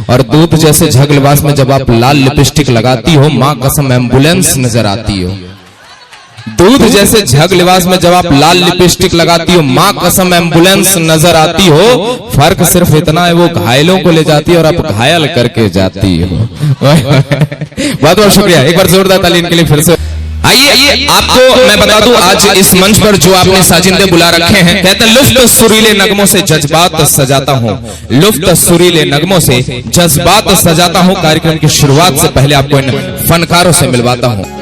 और दूध जैसे झग लिबास में जब आप लाल लिपस्टिक लगाती हो, माँ कसम एम्बुलेंस नजर आती हो। दूध जैसे झग लिबास में जब आप लाल लिपस्टिक लगाती हो, माँ कसम एम्बुलेंस नजर आती हो। फर्क सिर्फ इतना है, वो घायलों को ले जाती है और आप घायल करके जाती हो। बहुत बहुत शुक्रिया, एक बार जोरदार ताली इनके लिए फिर से। आइए आपको मैं बता दूं, आज इस मंच पर जो आपने साजिंदे बुला रखे हैं, कहते हैं लुफ्त सुरीले नगमों से जज्बात सजाता हूं, लुफ्त सुरीले नगमों से जज्बात सजाता हूं। कार्यक्रम की शुरुआत से पहले आपको इन फनकारों से मिलवाता हूं।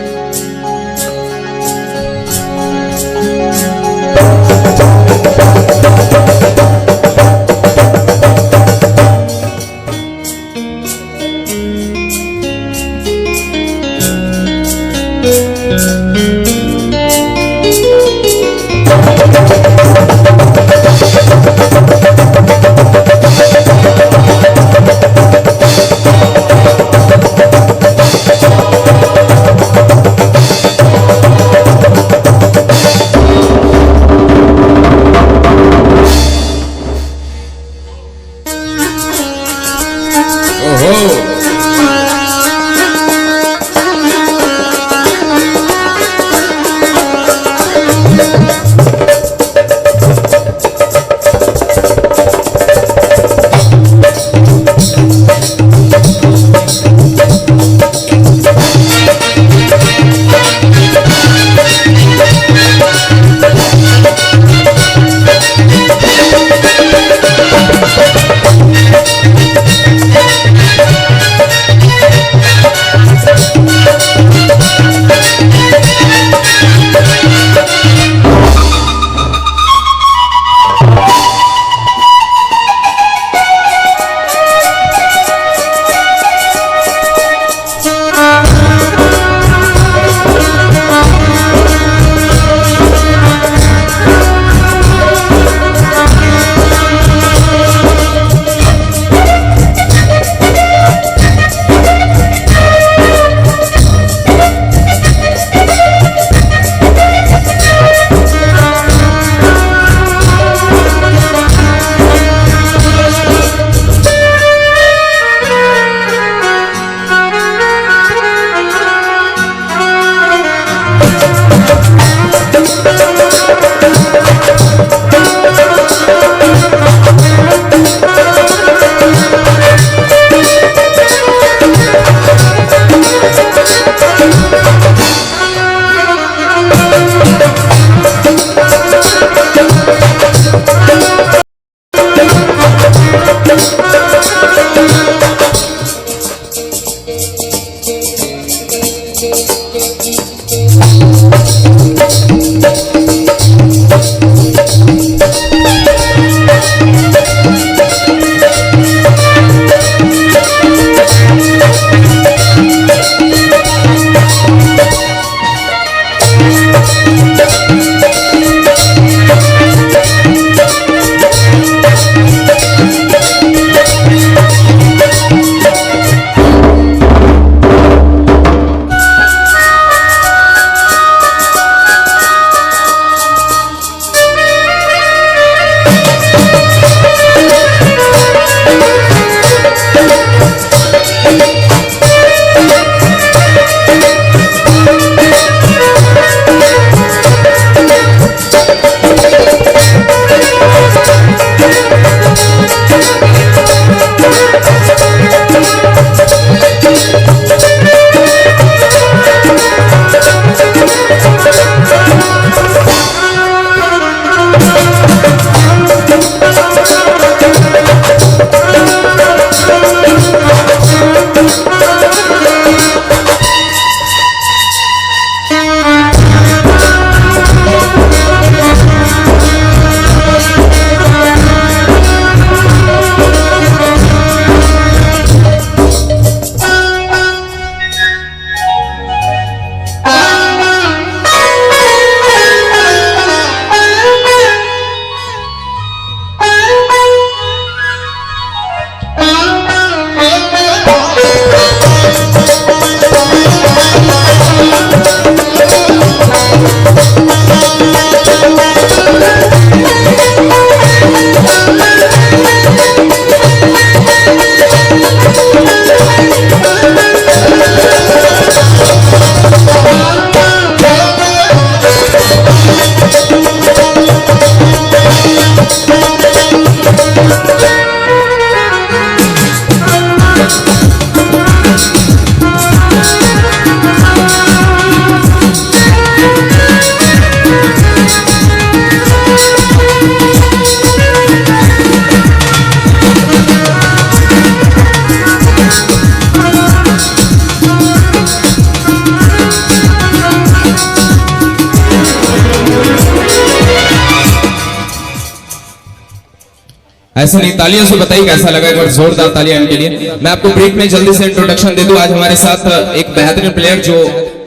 ऐसे नहीं, तालियों से बताइए कैसा लगा, एक बार जोरदार तालियां इनके लिए। मैं आपको ब्रेक में जल्दी से इंट्रोडक्शन दे दूं। आज हमारे साथ एक बेहतरीन प्लेयर जो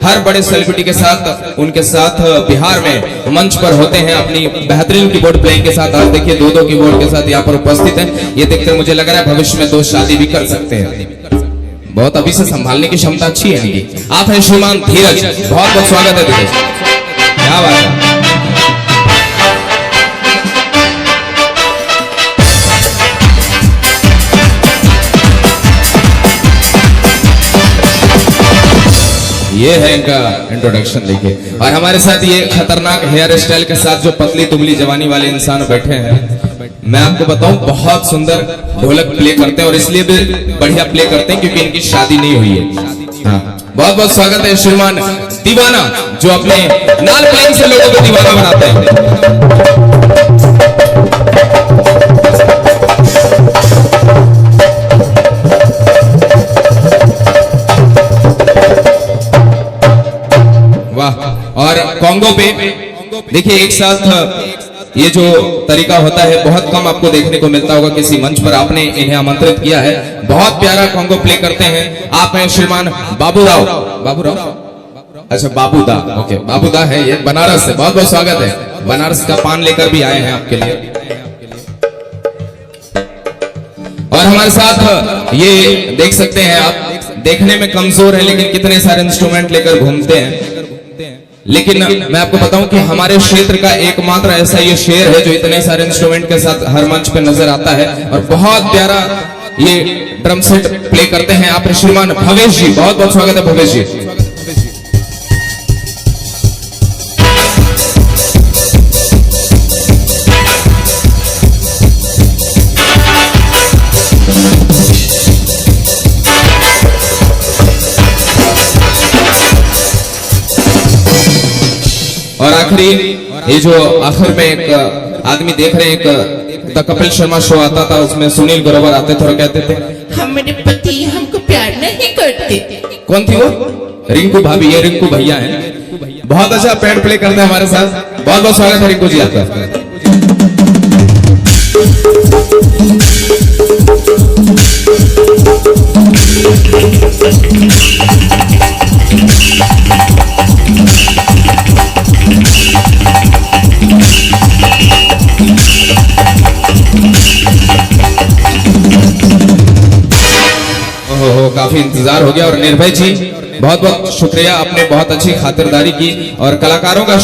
हर बड़े सेलिब्रिटी के साथ उनके साथ बिहार में मंच पर होते हैं अपनी बेहतरीन कीबोर्ड प्लेइंग के साथ। आज देखिए दो कीबोर्ड के साथ यहाँ पर उपस्थित हैं। ये देखकर मुझे लग रहा है भविष्य में 2 शादी भी कर सकते हैं। बहुत अभी से संभालने की क्षमता अच्छी है इनकी। आप हैं श्रीमान धीरज, बहुत बहुत स्वागत है धीरज, क्या बात है। ये है इनका इंट्रोडक्शन, देखिए। और हमारे साथ ये खतरनाक हेयर स्टाइल के साथ जो पतली दुबली जवानी वाले इंसान बैठे हैं, मैं आपको बताऊं बहुत सुंदर ढोलक प्ले करते हैं और इसलिए भी बढ़िया प्ले करते हैं क्योंकि इनकी शादी नहीं हुई है। हाँ, बहुत बहुत स्वागत है श्रीमान दीवाना, जो अपने नाल प्लेइंग से लोगों को दीवाना बनाते हैं। और कॉन्गो पे देखिए एक साथ ये जो तरीका होता है बहुत कम आपको देखने को मिलता होगा किसी मंच पर। आपने इन्हें आमंत्रित किया है, बहुत प्यारा कॉन्गो प्ले करते हैं। आप हैं श्रीमान बाबूराव, अच्छा बाबूदा, ओके बाबूदा है ये बनारस से, बहुत बहुत स्वागत है। बनारस का पान लेकर भी आए हैं आपके लिए। और हमारे साथ ये देख सकते हैं आप, देखने में कमजोर है लेकिन कितने सारे इंस्ट्रूमेंट लेकर घूमते हैं। लेकिन मैं आपको बताऊं कि हमारे क्षेत्र का एकमात्र ऐसा ये शेर है जो इतने सारे इंस्ट्रूमेंट के साथ हर मंच पे नजर आता है और बहुत प्यारा ये ड्रम सेट प्ले करते हैं। आप श्रीमान भवेश जी, बहुत बहुत स्वागत है भवेश जी। और आखिरी ये जो आखिर में एक आदमी देख रहे हैं, एक द कपिल शर्मा शो आता था, उसमें सुनील ग्रोवर आते थे और कहते थे हमारे पति हमको प्यार नहीं करते। कौन थी वो? रिंकू भाभी, ये रिंकू भैया हैं। बहुत अच्छा पैड प्ले करते हैं हमारे साथ, बहुत बहुत स्वागत है रिंकू जी आपका। काफी इंतजार हो गया। और निर्भय जी बहुत बहुत शुक्रिया, आपने बहुत अच्छी खातिरदारी की और कलाकारों का